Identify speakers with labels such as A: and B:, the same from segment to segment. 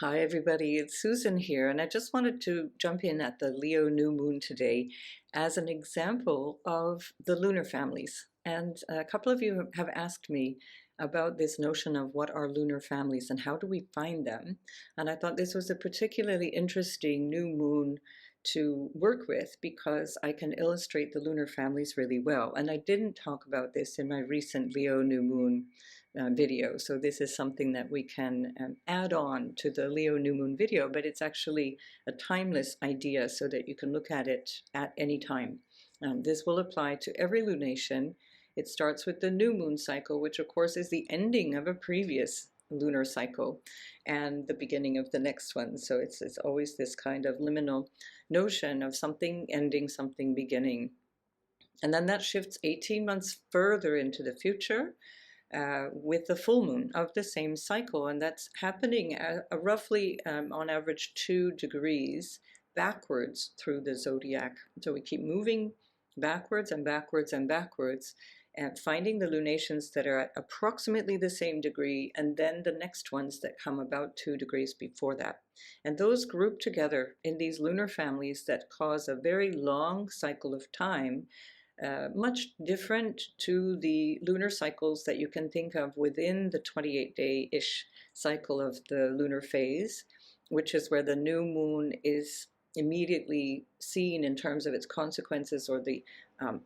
A: Hi everybody, it's Susan here, and I just wanted to jump in at the Leo new moon today as an example of the lunar families. And a couple of you have asked me about this notion of what are lunar families and how do we find them. And I thought this was a particularly interesting new moon to work with because I can illustrate the lunar families really well. And I didn't talk about this in my recent Leo new moon video. So this is something that we can add on to the Leo new moon video, but it's actually a timeless idea so that you can look at it at any time. This will apply to every lunation. It starts with the new moon cycle, which of course is the ending of a previous lunar cycle and the beginning of the next one. So it's always this kind of liminal notion of something ending, something beginning. And then that shifts 18 months further into the future with the full moon of the same cycle. And that's happening at roughly on average 2 degrees backwards through the zodiac. So we keep moving backwards and backwards and backwards and finding the lunations that are at approximately the same degree, and then the next ones that come about 2 degrees before that. And those group together in these lunar families that cause a very long cycle of time, much different to the lunar cycles that you can think of within the 28-day-ish cycle of the lunar phase, which is where the new moon is immediately seen in terms of its consequences or the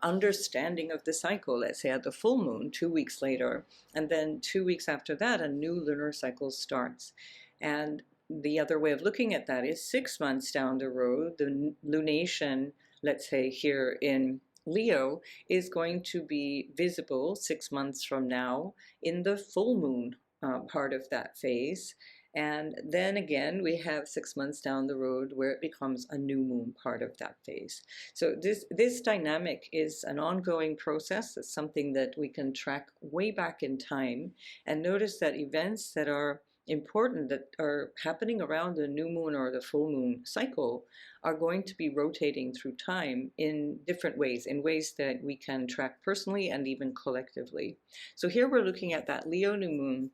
A: understanding of the cycle, let's say at the full moon 2 weeks later, and then 2 weeks after that a new lunar cycle starts. And the other way of looking at that is 6 months down the road, the lunation, let's say here in Leo, is going to be visible 6 months from now in the full moon part of that phase. And then again, we have 6 months down the road where it becomes a new moon part of that phase. So this dynamic is an ongoing process. It's something that we can track way back in time and notice that events that are important that are happening around the new moon or the full moon cycle are going to be rotating through time in different ways, in ways that we can track personally and even collectively. So here we're looking at that Leo new moon.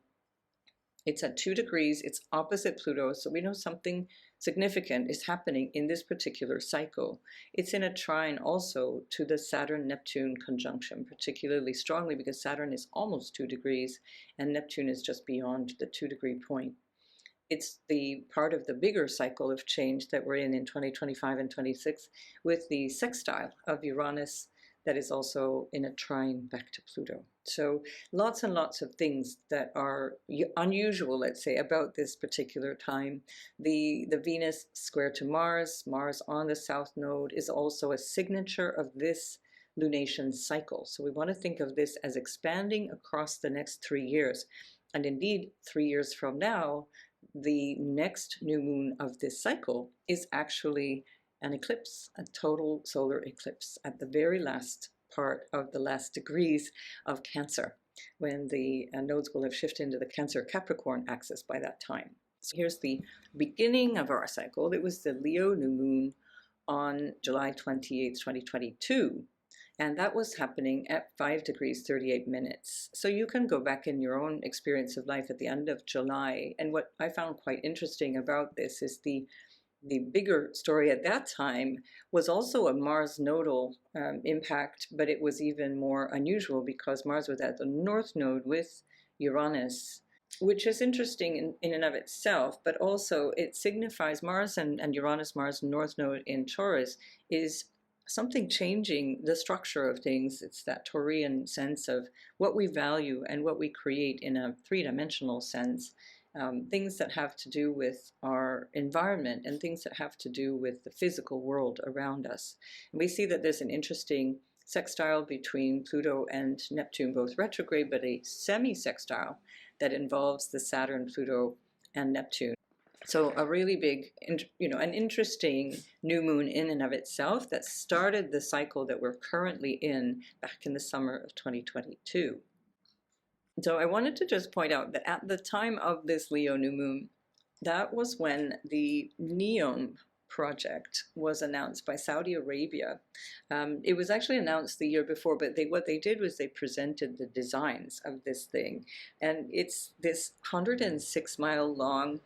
A: It's at 2 degrees, it's opposite Pluto, so we know something significant is happening in this particular cycle. It's in a trine also to the Saturn-Neptune conjunction, particularly strongly because Saturn is almost 2 degrees and Neptune is just beyond the 2-degree point. It's the part of the bigger cycle of change that we're in 2025 and 26 with the sextile of Uranus that is also in a trine back to Pluto. So lots and lots of things that are unusual, let's say, about this particular time. The Venus square to Mars, Mars on the south node, is also a signature of this lunation cycle. So we want to think of this as expanding across the next 3 years. And indeed, 3 years from now, the next new moon of this cycle is actually an eclipse, a total solar eclipse at the very last part of the last degrees of Cancer, when the nodes will have shifted into the Cancer-Capricorn axis by that time. So here's the beginning of our cycle. It was the Leo new moon on July 28th, 2022. And that was happening at 5 degrees 38 minutes. So you can go back in your own experience of life at the end of July. And what I found quite interesting about this is the bigger story at that time was also a Mars nodal impact, but it was even more unusual because Mars was at the north node with Uranus, which is interesting in and of itself, but also it signifies Mars and Uranus, Mars north node in Taurus is something changing the structure of things. It's that Taurian sense of what we value and what we create in a three-dimensional sense. Things that have to do with our environment and things that have to do with the physical world around us. And we see that there's an interesting sextile between Pluto and Neptune, both retrograde, but a semi-sextile that involves the Saturn, Pluto, and Neptune. So a really big, an interesting new moon in and of itself that started the cycle that we're currently in back in the summer of 2022. So I wanted to just point out that at the time of this Leo new moon, that was when the NEOM project was announced by Saudi Arabia. It was actually announced the year before, but what they did was they presented the designs of this thing. And it's this 106-mile long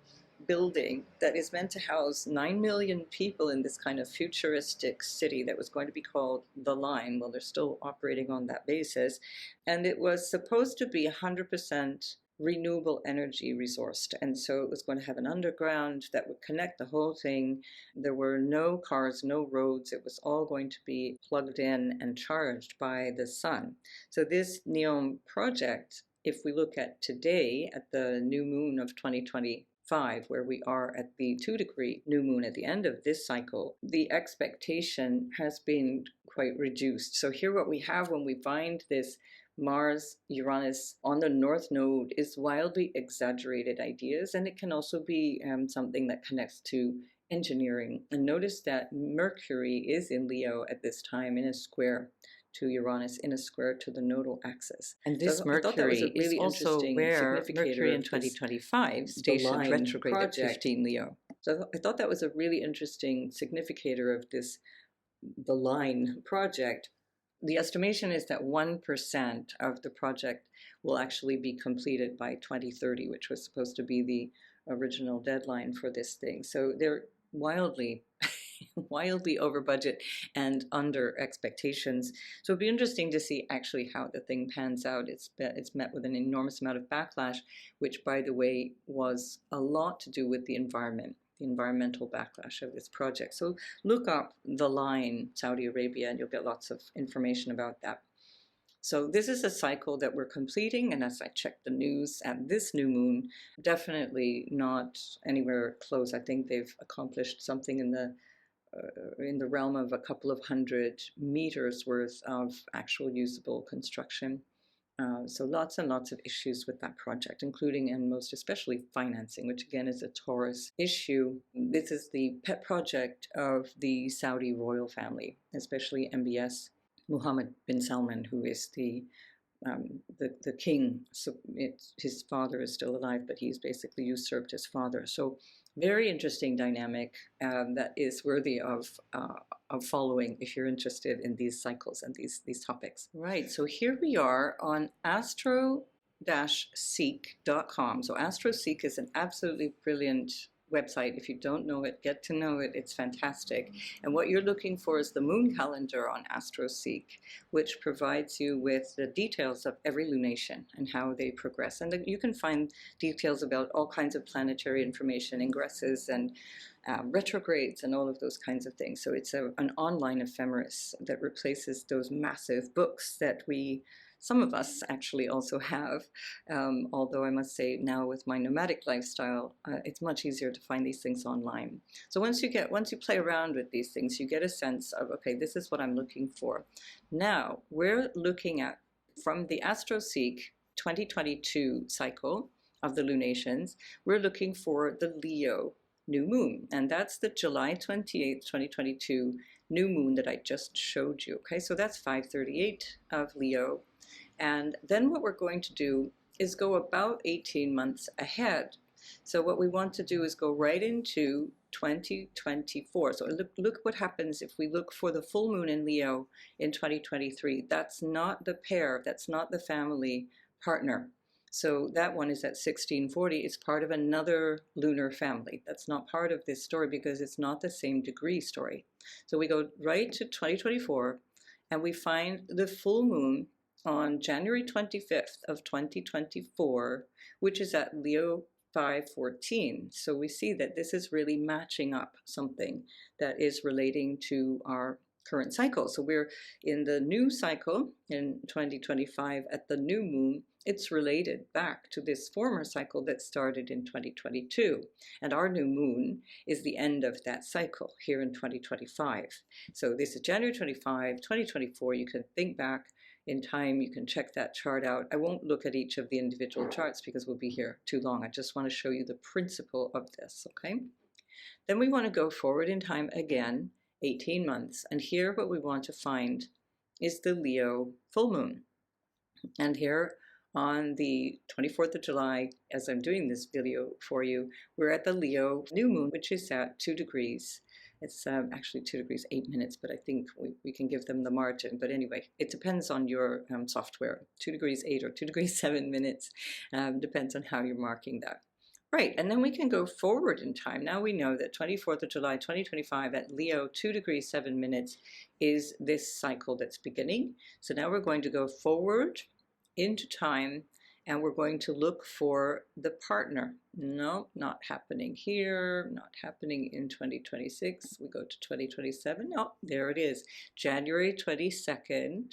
A: building that is meant to house 9 million people in this kind of futuristic city that was going to be called The Line. Well, they're still operating on that basis. And it was supposed to be 100% renewable energy resourced. And so it was going to have an underground that would connect the whole thing. There were no cars, no roads. It was all going to be plugged in and charged by the sun. So this NEOM project, if we look at today at the new moon of 2025, where we are at the 2-degree new moon at the end of this cycle, the expectation has been quite reduced. So here what we have when we find this Mars, Uranus on the North Node is wildly exaggerated ideas, and it can also be something that connects to engineering. And notice that Mercury is in Leo at this time in a square to Uranus, in a square to the nodal axis. And this Mercury is also where Mercury in 2025 stationed retrograde at 15 Leo. So I thought that was a really interesting significator of this, the Line project. The estimation is that 1% of the project will actually be completed by 2030, which was supposed to be the original deadline for this thing. So they're wildly, wildly over budget and under expectations. So it'd be interesting to see actually how the thing pans out. It's met with an enormous amount of backlash, which, by the way, was a lot to do with the environment. The environmental backlash of this project. So look up The Line, Saudi Arabia, and you'll get lots of information about that. So this is a cycle that we're completing, and as I check the news at this new moon, definitely not anywhere close. I think they've accomplished something in the realm of a couple of 100 meters worth of actual usable construction. So lots and lots of issues with that project, including and most especially financing, which again is a Taurus issue. This is the pet project of the Saudi royal family, especially MBS Mohammed bin Salman, who is the king. So his father is still alive, but he's basically usurped his father. So very interesting dynamic that is worthy of following if you're interested in these cycles and these topics. Right, so here we are on astro-seek.com. So AstroSeek is an absolutely brilliant website. If you don't know it, get to know it. It's fantastic. And what you're looking for is the moon calendar on AstroSeek, which provides you with the details of every lunation and how they progress. And you can find details about all kinds of planetary information, ingresses and retrogrades and all of those kinds of things. So it's an online ephemeris that replaces those massive books that some of us actually also have, although I must say now with my nomadic lifestyle, it's much easier to find these things online. So once you play around with these things, you get a sense of, okay, this is what I'm looking for. Now, we're looking at, from the AstroSeek 2022 cycle of the lunations, we're looking for the Leo new moon, and that's the July 28th, 2022 new moon that I just showed you. Okay, so that's 538 of Leo. And then what we're going to do is go about 18 months ahead. So what we want to do is go right into 2024. So look what happens if we look for the full moon in Leo in 2023. That's not the pair, that's not the family partner. So that one is at 1640. It's part of another lunar family. That's not part of this story because it's not the same degree story. So we go right to 2024 and we find the full moon on January 25th of 2024, which is at Leo 514. So we see that this is really matching up something that is relating to our current cycle. So we're in the new cycle in 2025 at the new moon. It's related back to this former cycle that started in 2022. And our new moon is the end of that cycle here in 2025. So this is January 25, 2024. You can think back in time, you can check that chart out. I won't look at each of the individual charts because we'll be here too long. I just want to show you the principle of this, okay? Then we want to go forward in time again, 18 months. And here what we want to find is the Leo full moon. And here on the 24th of July, as I'm doing this video for you, we're at the Leo new moon, which is at 2 degrees. It's actually 2 degrees 8 minutes, but I think we can give them the margin. But anyway, it depends on your software. 2 degrees 8 or 2 degrees 7 minutes, depends on how you're marking that. Right, and then we can go forward in time. Now we know that 24th of July 2025 at Leo 2 degrees 7 minutes is this cycle that's beginning. So now we're going to go forward into time and we're going to look for the partner. No, not happening here, not happening in 2026. We go to 2027. Oh, there it is. January 22nd,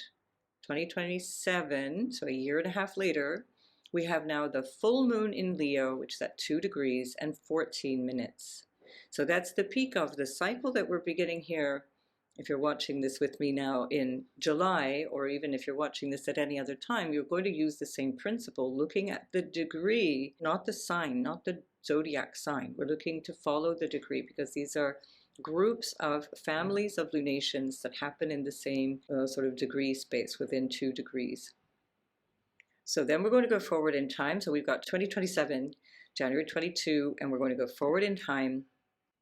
A: 2027, so a year and a half later, we have now the full moon in Leo, which is at 2 degrees and 14 minutes. So that's the peak of the cycle that we're beginning here. If you're watching this with me now in July, or even if you're watching this at any other time, you're going to use the same principle, looking at the degree, not the sign, not the zodiac sign. We're looking to follow the degree because these are groups of families of lunations that happen in the same sort of degree space within 2 degrees. So then we're going to go forward in time. So we've got 2027, January 22, and we're going to go forward in time.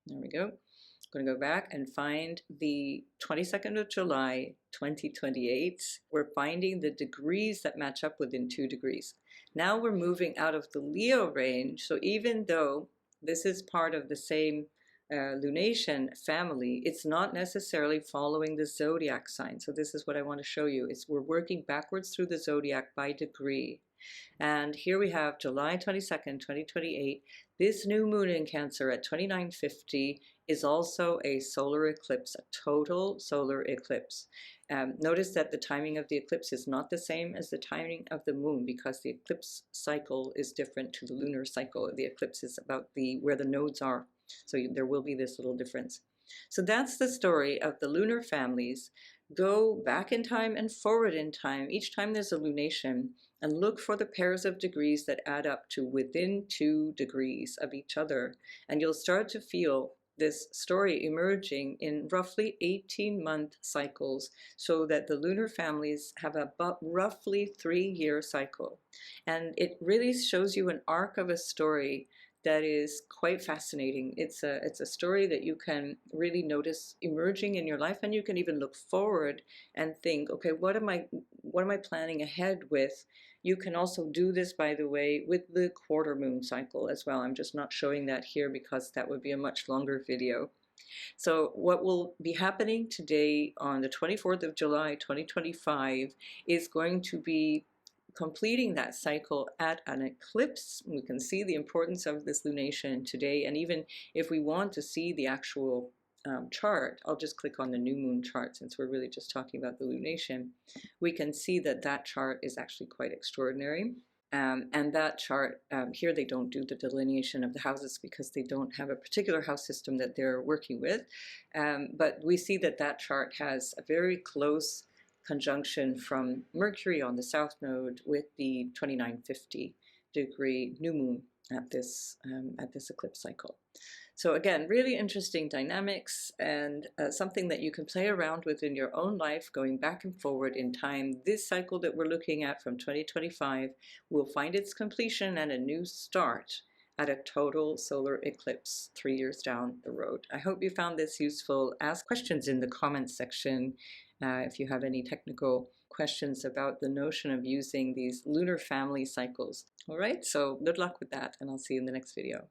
A: There we go. I'm going to go back and find the 22nd of July, 2028. We're finding the degrees that match up within 2 degrees. Now we're moving out of the Leo range. So even though this is part of the same lunation family, it's not necessarily following the zodiac sign. So this is what I want to show you. We're working backwards through the zodiac by degree. And here we have July 22nd, 2028. This new moon in Cancer at 2950 is also a solar eclipse, a total solar eclipse. Notice that the timing of the eclipse is not the same as the timing of the moon because the eclipse cycle is different to the lunar cycle. The eclipse is about where the nodes are. So there will be this little difference. So that's the story of the lunar families. Go back in time and forward in time. Each time there's a lunation, and look for the pairs of degrees that add up to within 2 degrees of each other. And you'll start to feel this story emerging in roughly 18-month cycles, so that the lunar families have a roughly 3-year cycle. And it really shows you an arc of a story that is quite fascinating. It's a story that you can really notice emerging in your life, and you can even look forward and think, okay, what am I planning ahead with? You can also do this, by the way, with the quarter moon cycle as well. I'm just not showing that here because that would be a much longer video. So what will be happening today on the 24th of July 2025 is going to be completing that cycle at an eclipse. We can see the importance of this lunation today, and even if we want to see the actual chart, I'll just click on the new moon chart since we're really just talking about the lunation. We can see that that chart is actually quite extraordinary. And that chart, here they don't do the delineation of the houses because they don't have a particular house system that they're working with. But we see that that chart has a very close conjunction from Mercury on the south node with the 2950 degree new moon at this eclipse cycle. So again, really interesting dynamics, and something that you can play around with in your own life, going back and forward in time. This cycle that we're looking at from 2025 will find its completion and a new start at a total solar eclipse 3 years down the road. I hope you found this useful. Ask questions in the comments section if you have any technical questions about the notion of using these lunar family cycles. All right, so good luck with that, and I'll see you in the next video.